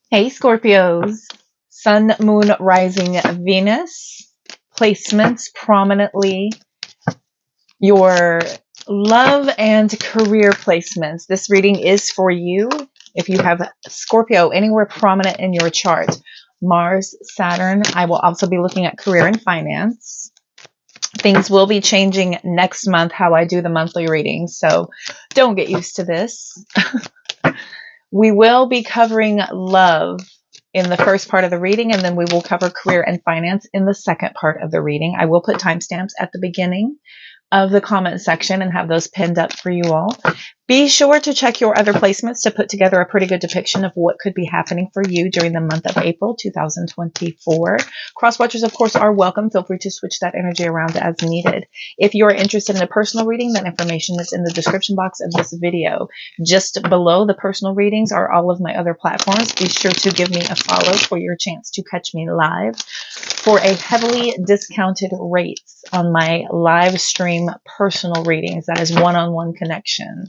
Hey Scorpios, Sun, Moon, Rising, Venus, placements prominently, your love and career placements. This reading is for you if you have Scorpio anywhere prominent in your chart. Mars, Saturn. I will also be looking at career and finance. Things will be changing next month how I do the monthly readings, so don't get used to this. We will be covering love in the first part of the reading, and then we will cover career and finance in the second part of the reading. I will put timestamps at the beginning of the comment section and have those pinned up for you all. Be sure to check your other placements to put together a pretty good depiction of what could be happening for you during the month of April 2024. Cross watchers, of course, are welcome. Feel free to switch that energy around as needed. If you are interested in a personal reading, that information is in the description box of this video. Just below the personal readings are all of my other platforms. Be sure to give me a follow for your chance to catch me live for a heavily discounted rates on my live stream personal readings. That is one-on-one connection.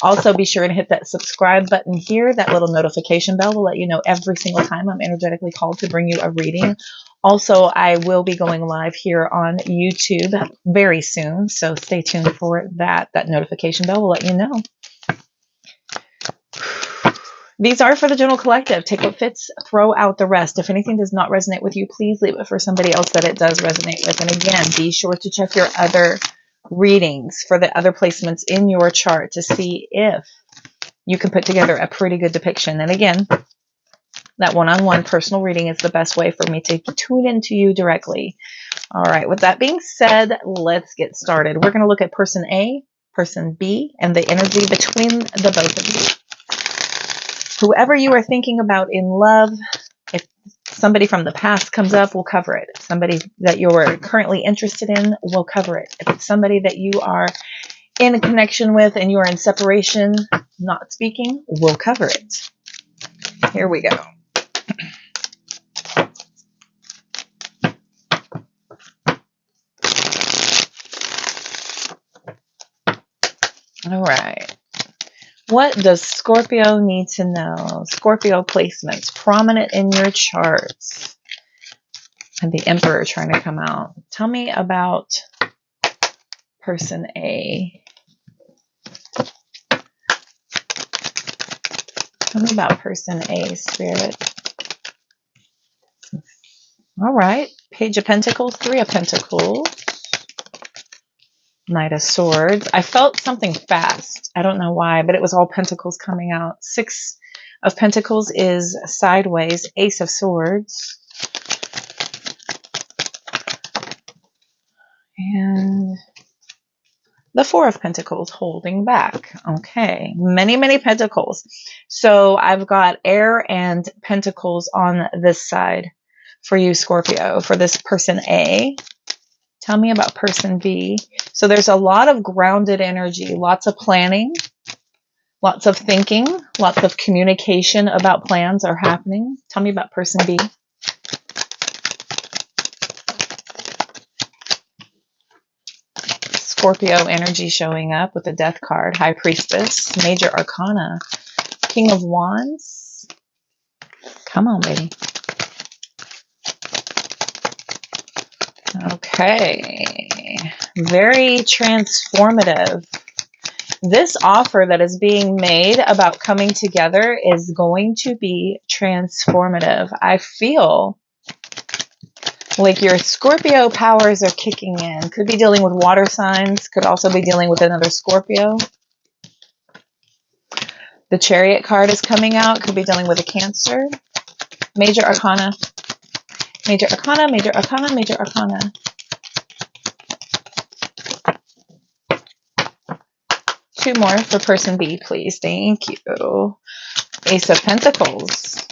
Also, be sure to hit that subscribe button here. That little notification bell will let you know every single time I'm energetically called to bring you a reading. Also, I will be going live here on YouTube very soon, so stay tuned for that. That notification bell will let you know. These are for the general collective. Take what fits, throw out the rest. If anything does not resonate with you, please leave it for somebody else that it does resonate with. And again, be sure to check your other readings for the other placements in your chart to see if you can put together a pretty good depiction. And again, that one-on-one personal reading is the best way for me to tune into you directly. All right, with that being said, let's get started. We're going to look at person A, person B, and the energy between the both of you. Whoever you are thinking about in love, if somebody from the past comes up, we'll cover it. If somebody that you're currently interested in, we'll cover it. If it's somebody that you are in a connection with and you are in separation, not speaking, we'll cover it. Here we go. All right. What does Scorpio need to know? Scorpio placements prominent in your charts. And the Emperor trying to come out. Tell me about person A. Tell me about person A, Spirit. All right. Page of Pentacles, Three of Pentacles. Knight of Swords. I felt something fast. I don't know why, but it was all Pentacles coming out. Six of Pentacles is sideways. Ace of Swords. And the Four of Pentacles holding back. Okay. Many, many Pentacles. So I've got air and Pentacles on this side for you, Scorpio, for this person A. Tell me about person B. So there's a lot of grounded energy, lots of planning, lots of thinking, lots of communication about plans are happening. Tell me about person B. Scorpio energy showing up with the Death card, High Priestess, Major Arcana, King of Wands. Come on, baby. Okay. Very transformative. This offer that is being made about coming together is going to be transformative. I feel like your Scorpio powers are kicking in. Could be dealing with water signs. Could also be dealing with another Scorpio. The Chariot card is coming out. Could be dealing with a Cancer. Major Arcana. Major Arcana, Major Arcana, Major Arcana. Two more for person B, please. Thank you. Ace of Pentacles.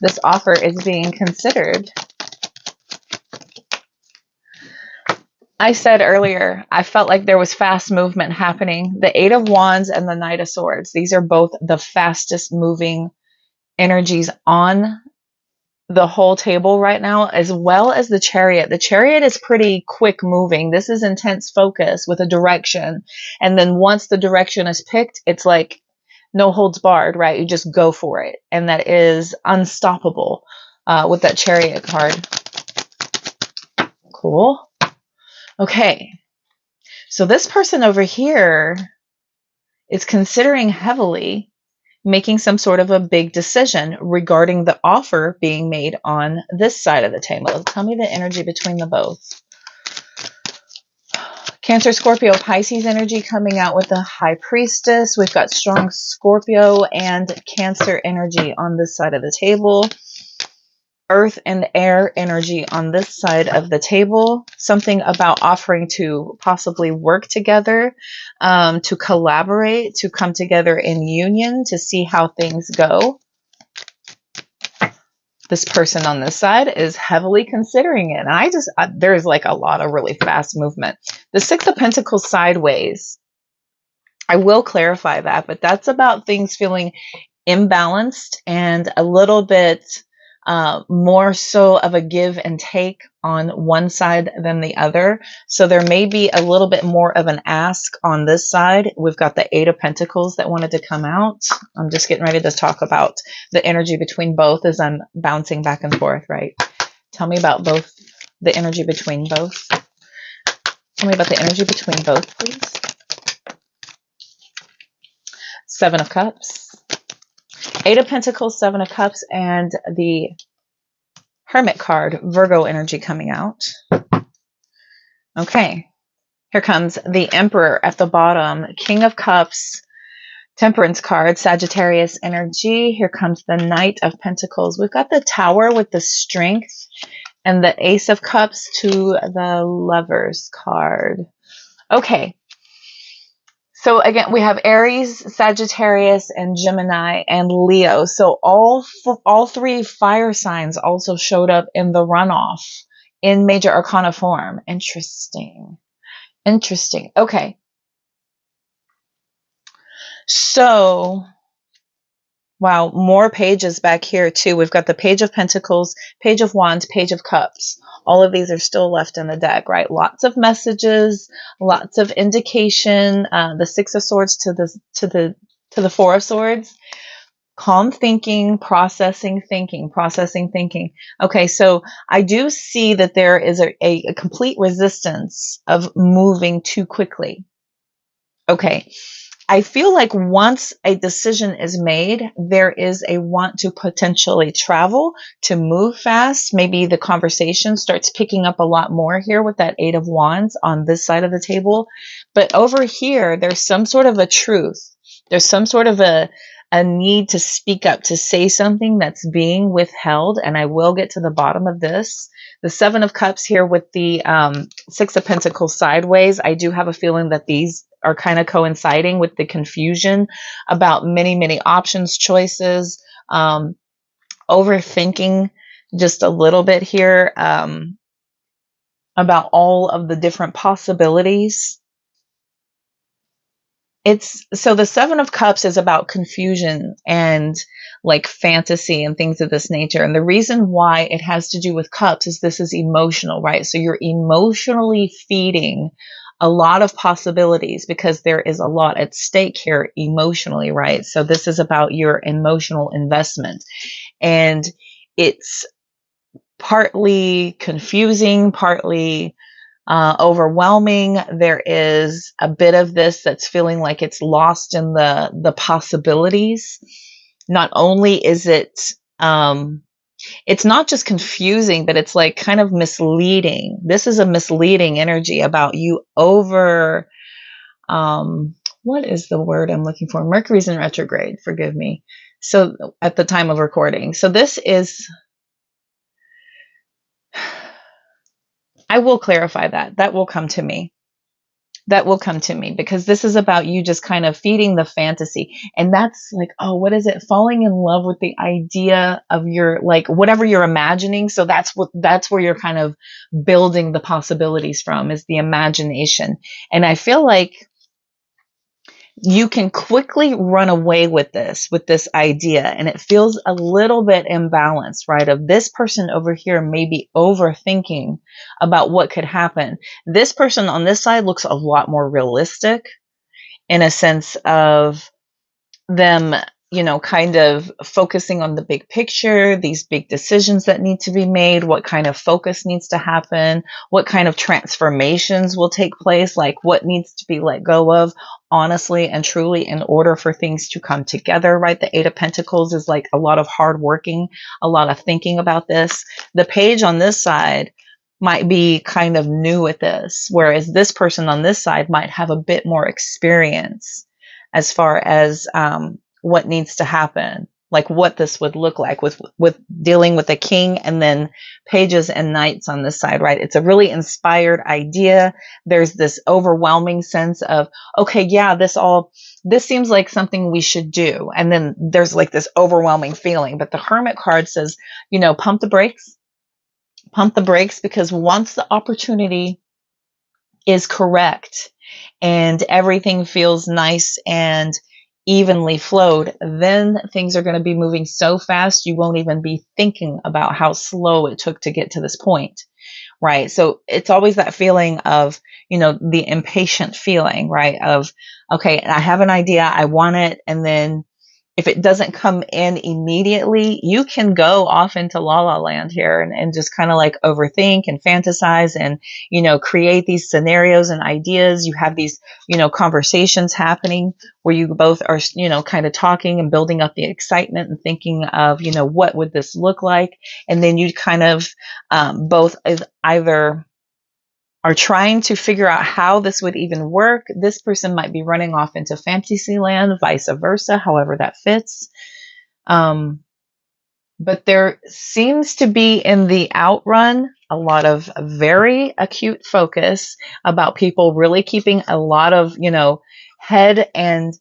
This offer is being considered. I said earlier, I felt like there was fast movement happening. The Eight of Wands and the Knight of Swords. These are both the fastest moving energies on the whole table right now, as well as the Chariot. The Chariot is pretty quick moving. This is intense focus with a direction. And then once the direction is picked, it's like no holds barred, right? You just go for it. And that is unstoppable with that Chariot card. Cool. Okay. So this person over here is considering heavily making some sort of a big decision regarding the offer being made on this side of the table. Tell me the energy between the both. Cancer, Scorpio, Pisces energy coming out with the High Priestess. We've got strong Scorpio and Cancer energy on this side of the table. Earth and air energy on this side of the table. Something about offering to possibly work together, to collaborate, to come together in union, to see how things go. This person on this side is heavily considering it. And there's like a lot of really fast movement. The Six of Pentacles sideways. I will clarify that, but that's about things feeling imbalanced and a little bit more so of a give and take on one side than the other. So there may be a little bit more of an ask on this side. We've got the Eight of Pentacles that wanted to come out. I'm just getting ready to talk about the energy between both as I'm bouncing back and forth, right? Tell me about both, the energy between both. Tell me about the energy between both, please. Seven of Cups. Eight of Pentacles, Seven of Cups, and the Hermit card, Virgo energy coming out. Okay, here comes the Emperor at the bottom, King of Cups, Temperance card, Sagittarius energy. Here comes the Knight of Pentacles. We've got the Tower with the Strength and the Ace of Cups to the Lovers card. Okay. So again, we have Aries, Sagittarius, and Gemini, and Leo. So all three fire signs also showed up in the runoff in Major Arcana form. Interesting. Interesting. Okay. So, wow, more pages back here too. We've got the Page of Pentacles, Page of Wands, Page of Cups. All of these are still left in the deck, right? Lots of messages, lots of indication. The Six of Swords to the Four of Swords. Calm thinking, processing thinking. Okay, so I do see that there is a complete resistance of moving too quickly. Okay. I feel like once a decision is made, there is a want to potentially travel, to move fast. Maybe the conversation starts picking up a lot more here with that Eight of Wands on this side of the table. But over here, there's some sort of a truth. There's some sort of a need to speak up, to say something that's being withheld. And I will get to the bottom of this. The Seven of Cups here with the Six of Pentacles sideways. I do have a feeling that these are kind of coinciding with the confusion about many options, choices, overthinking just a little bit here about all of the different possibilities. So the Seven of Cups is about confusion and like fantasy and things of this nature. And the reason why it has to do with cups is this is emotional, right? So you're emotionally feeding a lot of possibilities because there is a lot at stake here emotionally, right? So this is about your emotional investment. And it's partly confusing, partly overwhelming. There is a bit of this that's feeling like it's lost in the possibilities. Not only is it it's not just confusing, but it's like kind of misleading. This is a misleading energy about you over, what is the word I'm looking for? Mercury's in retrograde, forgive me. So at the time of recording. So this is, I will clarify that. That will come to me. That will come to me because this is about you just kind of feeding the fantasy. And that's like, oh, what is it? Falling in love with the idea of your, like, whatever you're imagining. So that's where you're kind of building the possibilities from, is the imagination. And I feel like you can quickly run away with this idea. And it feels a little bit imbalanced, right? Of this person over here may be overthinking about what could happen. This person on this side looks a lot more realistic in a sense of them, you know, kind of focusing on the big picture, these big decisions that need to be made, what kind of focus needs to happen, what kind of transformations will take place, like what needs to be let go of, honestly and truly, in order for things to come together, right? The Eight of Pentacles is like a lot of hard working, a lot of thinking about this. The Page on this side might be kind of new at this, whereas this person on this side might have a bit more experience as far as what needs to happen, like what this would look like with dealing with the King and then Pages and Knights on this side, right? It's a really inspired idea. There's this overwhelming sense of, okay, yeah, this seems like something we should do. And then there's like this overwhelming feeling. But the Hermit card says, you know, pump the brakes, because once the opportunity is correct and everything feels nice and evenly flowed, then things are going to be moving so fast you won't even be thinking about how slow it took to get to this point, right? So it's always that feeling of, you know, the impatient feeling, right? Of, okay, I have an idea, I want it, and then if it doesn't come in immediately, you can go off into la la land here and just kind of like overthink and fantasize and, you know, create these scenarios and ideas. You have these, you know, conversations happening where you both are, you know, kind of talking and building up the excitement and thinking of, you know, what would this look like? And then you kind of both either are trying to figure out how this would even work. This person might be running off into fantasy land, vice versa, however that fits. But there seems to be in the outrun a lot of very acute focus about people really keeping a lot of, you know, head and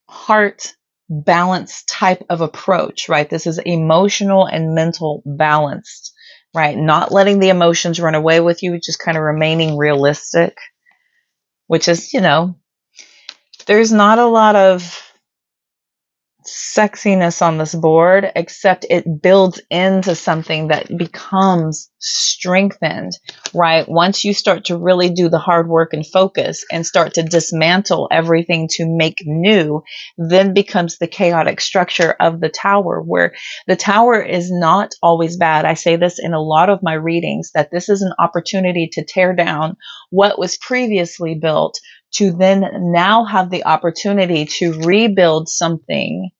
heart balance type of approach, right? This is emotional and mental balanced, right? Not letting the emotions run away with you, just kind of remaining realistic, which is, you know, there's not a lot of sexiness on this board, except it builds into something that becomes strengthened, right? Once you start to really do the hard work and focus and start to dismantle everything to make new, then becomes the chaotic structure of the Tower, where the Tower is not always bad. I say this in a lot of my readings, that this is an opportunity to tear down what was previously built, to then now have the opportunity to rebuild something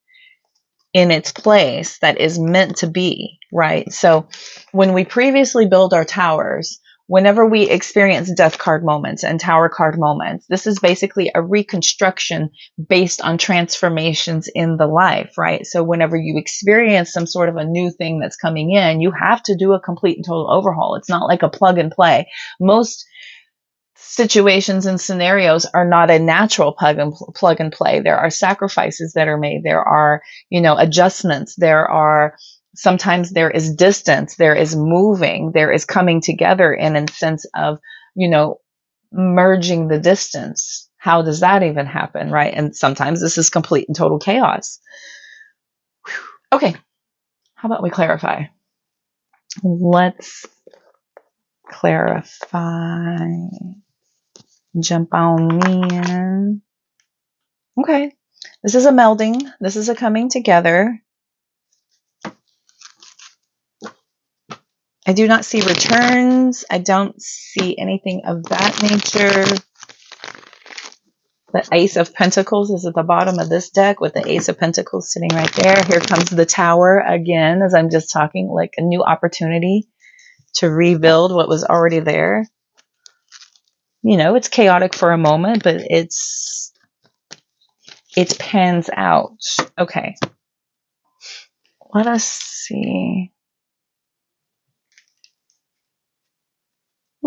in its place that is meant to be, right? So when we previously build our towers, whenever we experience death card moments and tower card moments, this is basically a reconstruction based on transformations in the life, right? So whenever you experience some sort of a new thing that's coming in, you have to do a complete and total overhaul. It's not like a plug and play. Most situations and scenarios are not a natural plug and play. There are sacrifices that are made. There are, you know, adjustments. Sometimes there is distance. There is moving. There is coming together in a sense of, you know, merging the distance. How does that even happen, right? And sometimes this is complete and total chaos. Okay. How about we clarify? Let's clarify. Jump on in. Okay. This is a melding. This is a coming together. I do not see returns. I don't see anything of that nature. The Ace of Pentacles is at the bottom of this deck with the Ace of Pentacles sitting right there. Here comes the Tower again, as I'm just talking, like a new opportunity to rebuild what was already there. You know, it's chaotic for a moment, but it pans out. Okay. Let us see.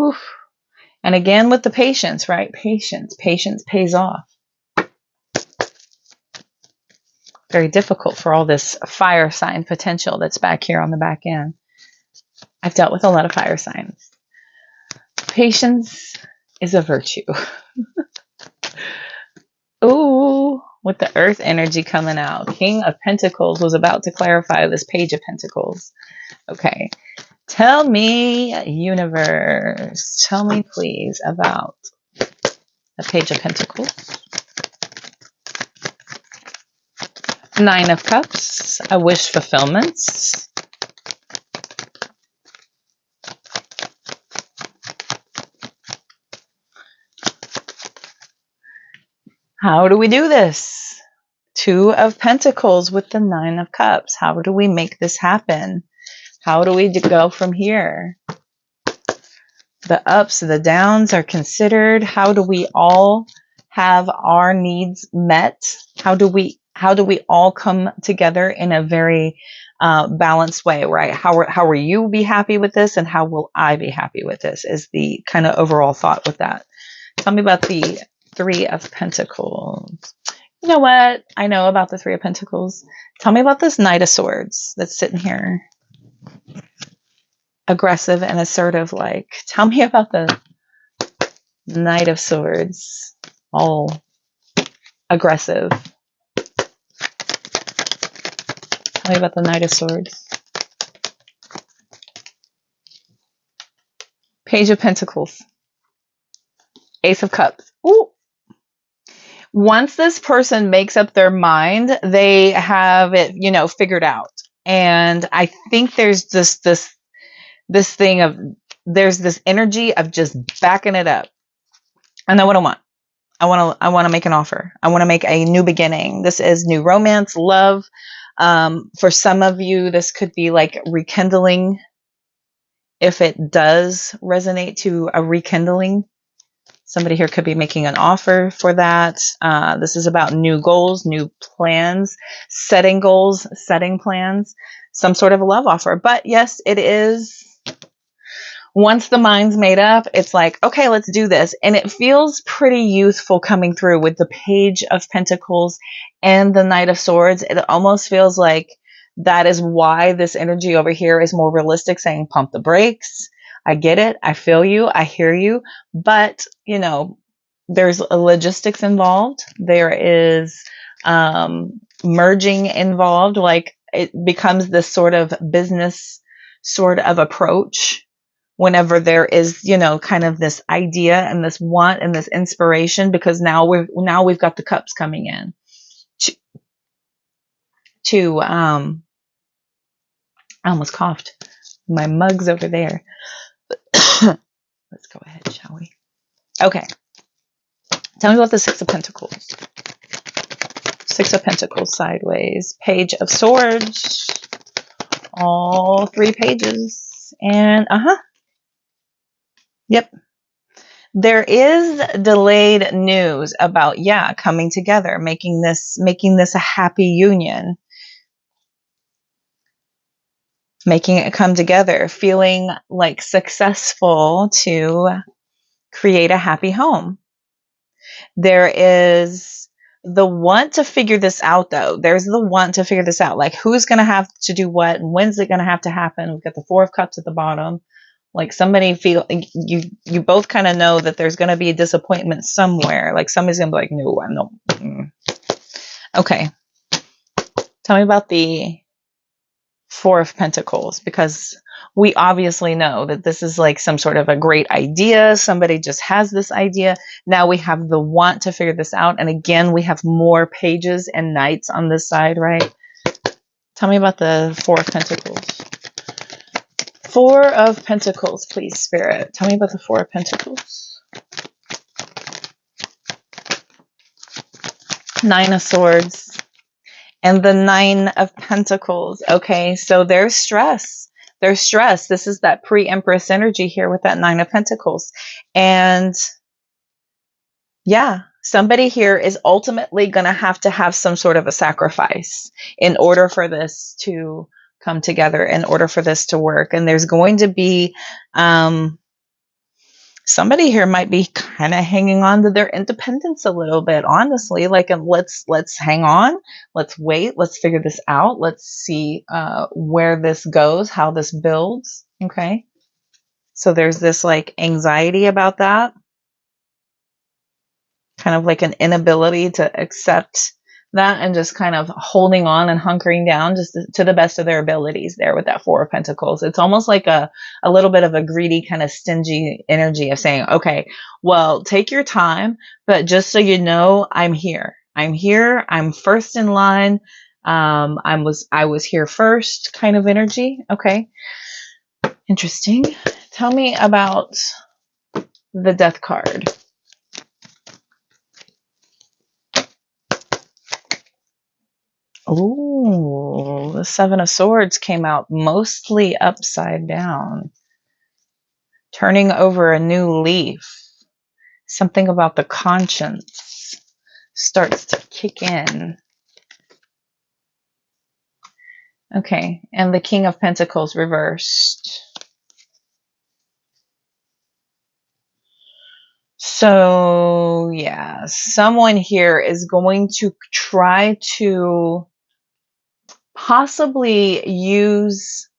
Oof. And again with the patience, right? Patience pays off. Very difficult for all this fire sign potential that's back here on the back end. I've dealt with a lot of fire signs. Patience is a virtue. Ooh, with the earth energy coming out. King of Pentacles was about to clarify this Page of Pentacles. Okay. Tell me, universe. Tell me, please, about the Page of Pentacles. Nine of Cups, a wish fulfillment. How do we do this? Two of Pentacles with the Nine of Cups. How do we make this happen? How do we go from here? The ups, the downs are considered. How do we all have our needs met? How do we all come together in a very balanced way, right? How will you be happy with this, and how will I be happy with this is the kind of overall thought with that. Tell me about the Three of Pentacles. You know what? I know about the Three of Pentacles. Tell me about this Knight of Swords that's sitting here. Aggressive and assertive, like. Tell me about the Knight of Swords. All aggressive. Tell me about the Knight of Swords. Page of Pentacles. Ace of Cups. Ooh. Once this person makes up their mind, they have it, you know, figured out. And I think there's this thing of, there's this energy of just backing it up. I know what I want. I want to make an offer. I want to make a new beginning. This is new romance, love. For some of you, this could be like rekindling. If it does resonate to a rekindling, somebody here could be making an offer for that. This is about new goals, new plans, setting goals, setting plans, some sort of a love offer. But yes, it is. Once the mind's made up, it's like, okay, let's do this. And it feels pretty youthful coming through with the Page of Pentacles and the Knight of Swords. It almost feels like that is why this energy over here is more realistic, saying pump the brakes. I get it. I feel you. I hear you. But, you know, there's a logistics involved. There is merging involved. Like, it becomes this sort of business sort of approach whenever there is, you know, kind of this idea and this want and this inspiration, because now we've got the cups coming in to I almost coughed. My mug's over there. Let's go ahead, shall we? Okay. Tell me about the Six of Pentacles. Six of Pentacles sideways. Page of Swords. All three pages. And yep. There is delayed news about, coming together, making this a happy union. Making it come together, feeling like successful to create a happy home. There is the want to figure this out, though. There's the want to figure this out. Like, who's going to have to do what, and when's it going to have to happen? We've got the Four of Cups at the bottom. Like, somebody you both kind of know that there's going to be a disappointment somewhere. Like, somebody's going to be like, no, I'm not. Okay. Tell me about the Four of Pentacles, because we obviously know that this is like some sort of a great idea. Somebody just has this idea. Now we have the want to figure this out. And again, we have more pages and knights on this side, right? Tell me about the Four of Pentacles. Four of Pentacles, please, Spirit. Tell me about the Four of Pentacles. Nine of Swords. And the Nine of Pentacles. Okay, so there's stress. There's stress. This is that pre-Empress energy here with that Nine of Pentacles. And somebody here is ultimately going to have some sort of a sacrifice in order for this to come together, in order for this to work. And there's going to be somebody here might be kind of hanging on to their independence a little bit, honestly. Like, let's hang on, let's wait, let's figure this out, let's see where this goes, how this builds. Okay, so there's this like anxiety about that, kind of like an inability to accept that, and just kind of holding on and hunkering down just to the best of their abilities there with that Four of Pentacles. It's almost like a little bit of a greedy, kind of stingy energy of saying, okay, well, take your time, but just so you know, I'm here. I'm here. I'm first in line. I was here first kind of energy. Okay. Interesting. Tell me about the Death card. Ooh, the Seven of Swords came out mostly upside down. Turning over a new leaf. Something about the conscience starts to kick in. Okay, and the King of Pentacles reversed. So, yeah, someone here is going to try to possibly use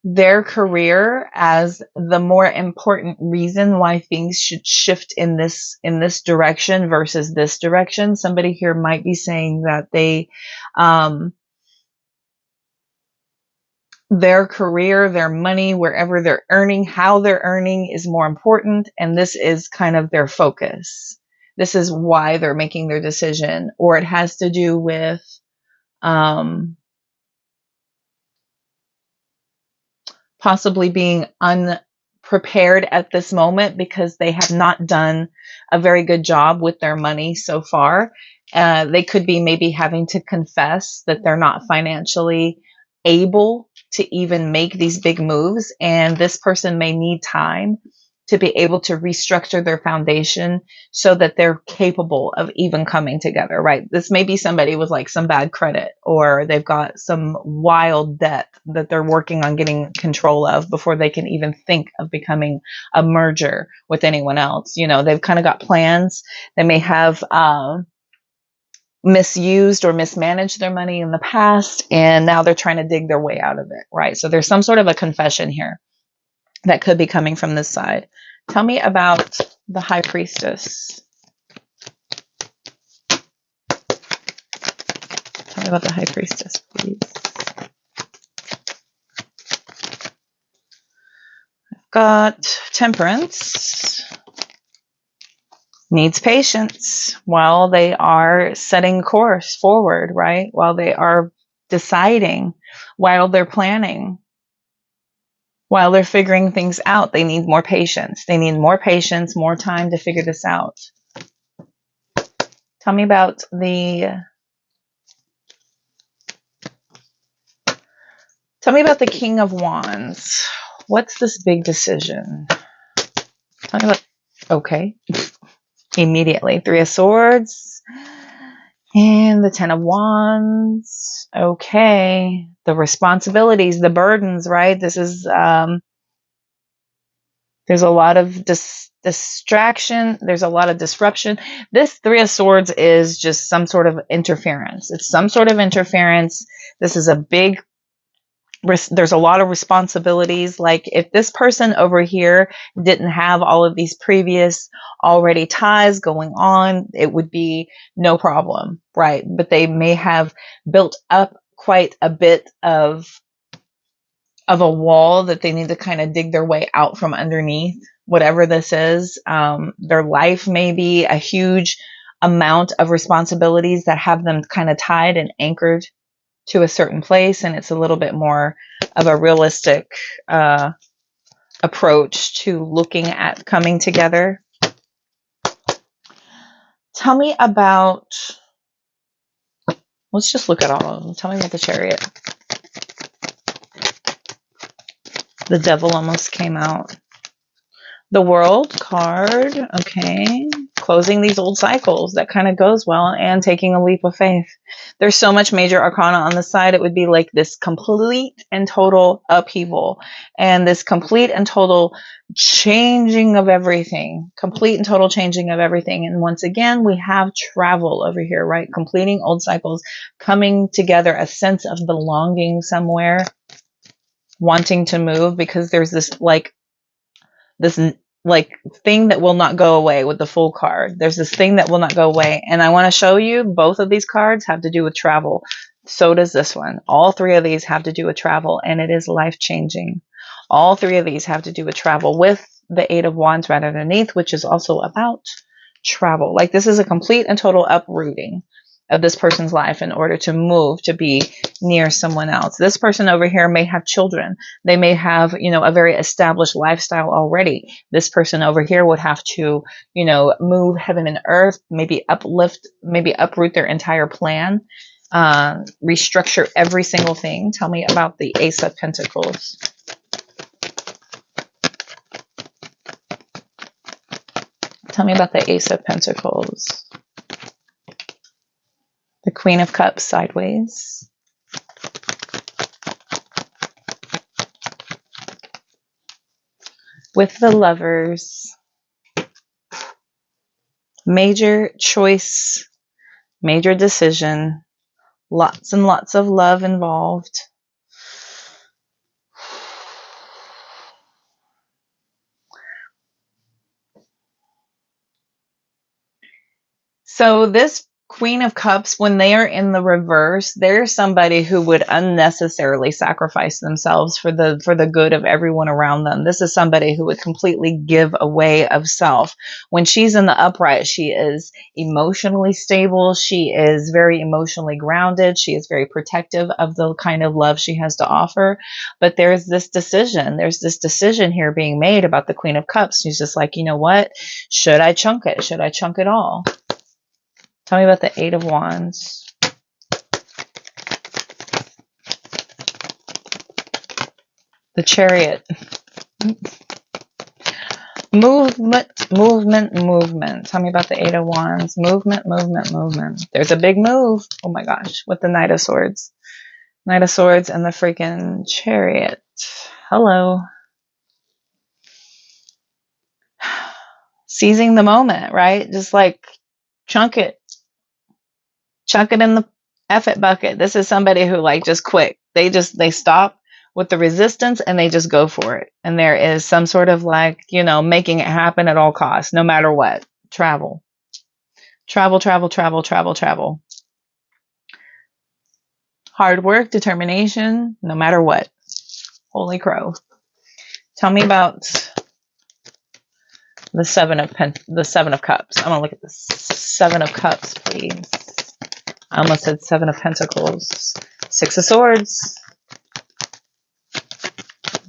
their career as the more important reason why things should shift in this direction versus this direction. Somebody here might be saying that they their career, their money, wherever they're earning, how they're earning is more important, and this is kind of their focus. This is why they're making their decision, or it has to do with possibly being unprepared at this moment because they have not done a very good job with their money so far. They could be maybe having to confess that they're not financially able to even make these big moves, and this person may need time to be able to restructure their foundation so that they're capable of even coming together, right? This may be somebody with like some bad credit, or they've got some wild debt that they're working on getting control of before they can even think of becoming a merger with anyone else. You know, they've kind of got plans. They may have misused or mismanaged their money in the past, and now they're trying to dig their way out of it, right? So there's some sort of a confession here that could be coming from this side. Tell me about the High Priestess. Tell me about the High Priestess, please. I've got Temperance. Needs patience while they are setting course forward, right? While they are deciding, while they're planning. While they're figuring things out, they need more patience. They need more patience, more time to figure this out. Tell me about the King of Wands. What's this big decision? Tell me about, okay, immediately. Three of Swords and the Ten of Wands. Okay, the responsibilities, the burdens, right? This is there's a lot of distraction. There's a lot of disruption. This Three of Swords is just some sort of interference. It's some sort of interference. This is a big, there's a lot of responsibilities. Like if this person over here didn't have all of these previous already ties going on, it would be no problem, right? But they may have built up quite a bit of a wall that they need to kind of dig their way out from underneath, whatever this is. Their life may be a huge amount of responsibilities that have them kind of tied and anchored to a certain place, and it's a little bit more of a realistic approach to looking at coming together. Tell me about, let's just look at all of them. Tell me about the Chariot. The Devil almost came out. The World card, okay. Closing these old cycles, that kind of goes well, and taking a leap of faith. There's so much major arcana on the side. It would be like this complete and total upheaval, and this complete and total changing of everything. Complete and total changing of everything. And once again, we have travel over here, right? Completing old cycles, coming together, a sense of belonging somewhere, wanting to move, because there's this thing that will not go away with the Fool card. There's this thing that will not go away. And I want to show you both of these cards have to do with travel. So does this one. All three of these have to do with travel, and it is life-changing. All three of these have to do with travel, with the Eight of Wands right underneath, which is also about travel. Like this is a complete and total uprooting. of this person's life in order to move to be near someone else. This person over here may have children. They may have, a very established lifestyle already. This person over here would have to, move heaven and earth, maybe uproot their entire plan, restructure every single thing. Tell me about the Ace of Pentacles. Tell me about the Ace of Pentacles. The Queen of Cups sideways. With the Lovers. Major choice, major decision, lots and lots of love involved. So this Queen of Cups, when they are in the reverse, they're somebody who would unnecessarily sacrifice themselves for the good of everyone around them. This is somebody who would completely give away of self. When she's in the upright, she is emotionally stable. She is very emotionally grounded. She is very protective of the kind of love she has to offer. But there's this decision. There's this decision here being made about the Queen of Cups. She's just like, you know what? Should I chunk it? Should I chunk it all? Tell me about the Eight of Wands. The Chariot. Movement. Tell me about the Eight of Wands. Movement. There's a big move. Oh my gosh. With the Knight of Swords. Knight of Swords and the freaking Chariot. Hello. Seizing the moment, right? Just like chunk it. Chunk it in the F it bucket. This is somebody who just quick. They stop with the resistance and they just go for it. And there is some sort of making it happen at all costs, no matter what. Travel. Hard work, determination, no matter what. Holy crow. Tell me about the Seven of Cups. I'm going to look at the Seven of Cups, please. I almost said Seven of Pentacles. Six of Swords.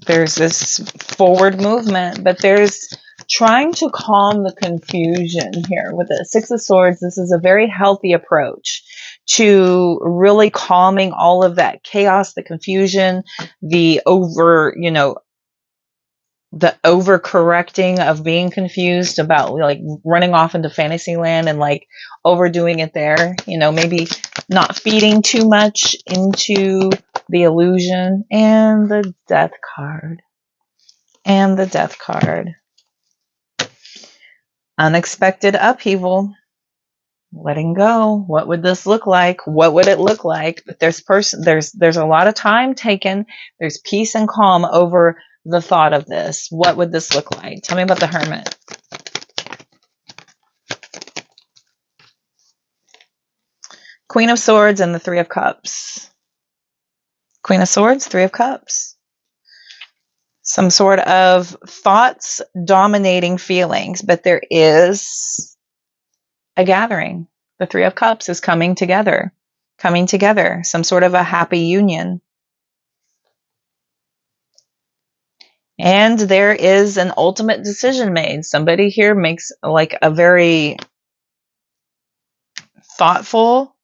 There's this forward movement, but there's trying to calm the confusion here. With the Six of Swords, this is a very healthy approach to really calming all of that chaos, the confusion, the overcorrecting of being confused about running off into fantasy land and overdoing it there, maybe not feeding too much into the illusion. And the Death card. Unexpected upheaval. Letting go. What would this look like? What would it look like? But there's a lot of time taken. There's peace and calm over the thought of this. What would this look like? Tell me about the Hermit. Queen of Swords and the Three of Cups. Queen of Swords, Three of Cups. Some sort of thoughts dominating feelings, but there is a gathering. The Three of Cups is coming together. Some sort of a happy union. And there is an ultimate decision made. Somebody here makes a very thoughtful,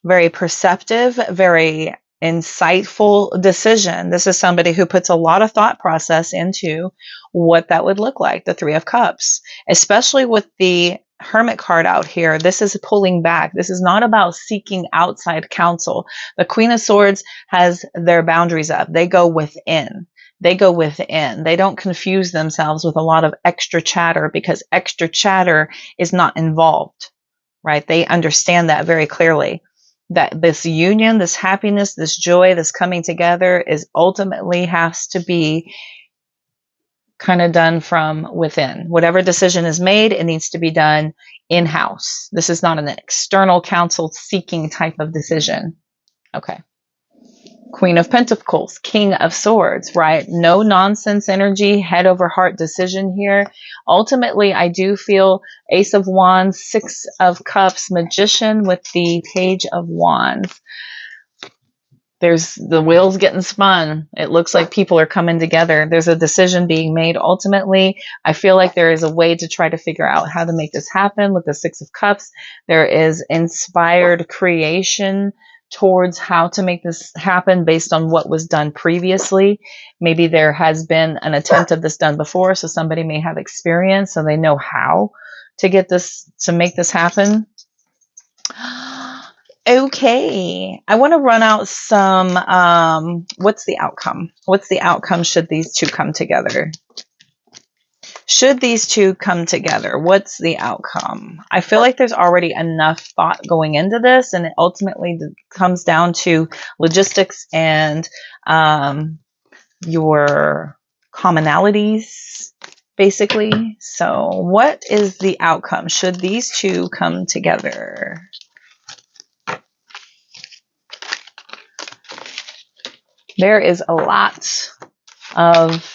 very perceptive, very insightful decision. This is somebody who puts a lot of thought process into what that would look like, the Three of Cups. Especially with the Hermit card out here, this is pulling back. This is not about seeking outside counsel. The Queen of Swords has their boundaries up. They go within. They don't confuse themselves with a lot of extra chatter, because extra chatter is not involved, right? They understand that very clearly, that this union, this happiness, this joy, this coming together is ultimately has to be kind of done from within. Whatever decision is made, it needs to be done in-house. This is not an external counsel seeking type of decision. Okay. Queen of Pentacles, King of Swords, right? No nonsense energy, head over heart decision here. Ultimately, I do feel Ace of Wands, Six of Cups, Magician with the Page of Wands. There's the wheels getting spun. It looks like people are coming together. There's a decision being made. Ultimately, I feel like there is a way to try to figure out how to make this happen with the Six of Cups. There is inspired creation towards how to make this happen based on what was done previously. Maybe there has been an attempt of this done before, so somebody may have experience, so they know how to get this, to make this happen. Okay, I want to run out some, what's the outcome? What's the outcome should these two come together? Should these two come together, what's the outcome? I feel like there's already enough thought going into this, and it ultimately comes down to logistics and your commonalities, basically. So what is the outcome should these two come together? There is a lot of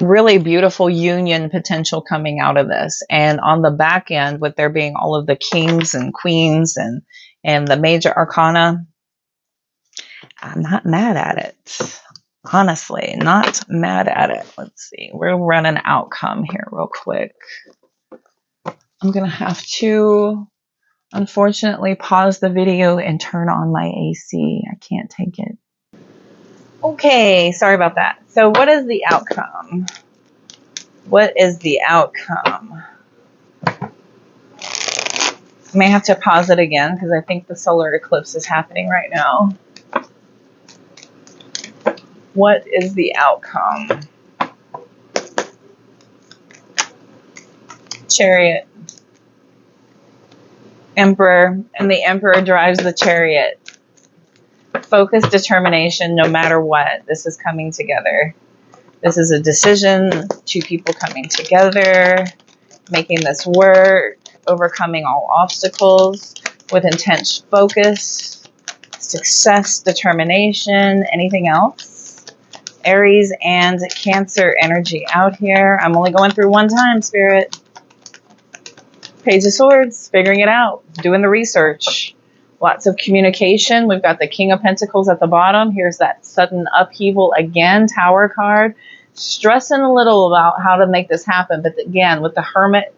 really beautiful union potential coming out of this. And on the back end, with there being all of the kings and queens and the major arcana, I'm not mad at it. Honestly, not mad at it. Let's see. We'll run an outcome here real quick. I'm going to have to, unfortunately, pause the video and turn on my AC. I can't take it. Okay, sorry about that. So what is the outcome? What is the outcome? I may have to pause it again because I think the solar eclipse is happening right now. What is the outcome? Chariot. Emperor. And the Emperor drives the chariot. Focus, determination, no matter what. This is coming together. This is a decision. Two people coming together, making this work, overcoming all obstacles with intense focus, success, determination, anything else. Aries and Cancer energy out here. I'm only going through one time, Spirit. Page of Swords, figuring it out, doing the research. Lots of communication. We've got the King of Pentacles at the bottom. Here's that sudden upheaval again, Tower card. Stressing a little about how to make this happen. But again, with the Hermit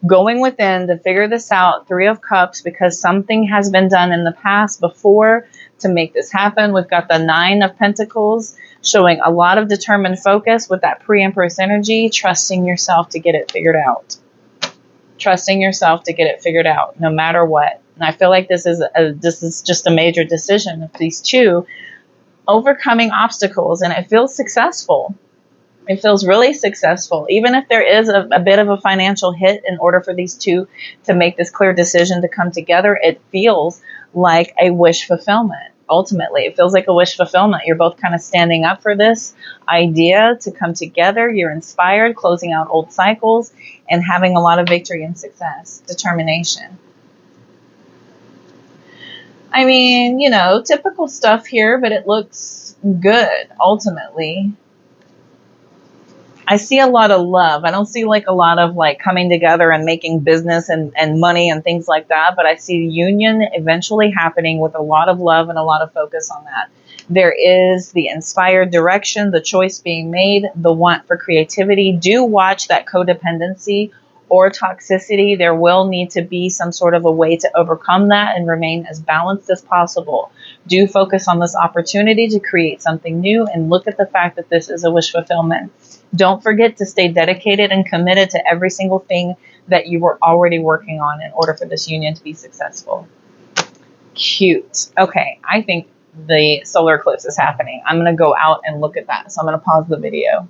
going within to figure this out, Three of Cups, because something has been done in the past before to make this happen. We've got the Nine of Pentacles showing a lot of determined focus with that pre-Empress energy, trusting yourself to get it figured out. Trusting yourself to get it figured out no matter what. And I feel like this is just a major decision of these two overcoming obstacles, and it feels successful. It feels really successful. Even if there is a bit of a financial hit in order for these two to make this clear decision to come together, it feels like a wish fulfillment. Ultimately, it feels like a wish fulfillment. You're both kind of standing up for this idea to come together. You're inspired, closing out old cycles, and having a lot of victory and success, determination. I mean, you know, typical stuff here, but it looks good, ultimately. I see a lot of love. I don't see like a lot of like coming together and making business and money and things like that, but I see union eventually happening with a lot of love and a lot of focus on that. There is the inspired direction, the choice being made, the want for creativity. Do watch that codependency or toxicity. There will need to be some sort of a way to overcome that and remain as balanced as possible. Do focus on this opportunity to create something new and look at the fact that this is a wish fulfillment. Don't forget to stay dedicated and committed to every single thing that you were already working on in order for this union to be successful. Cute. Okay, I think the solar eclipse is happening. I'm going to go out and look at that. So I'm going to pause the video.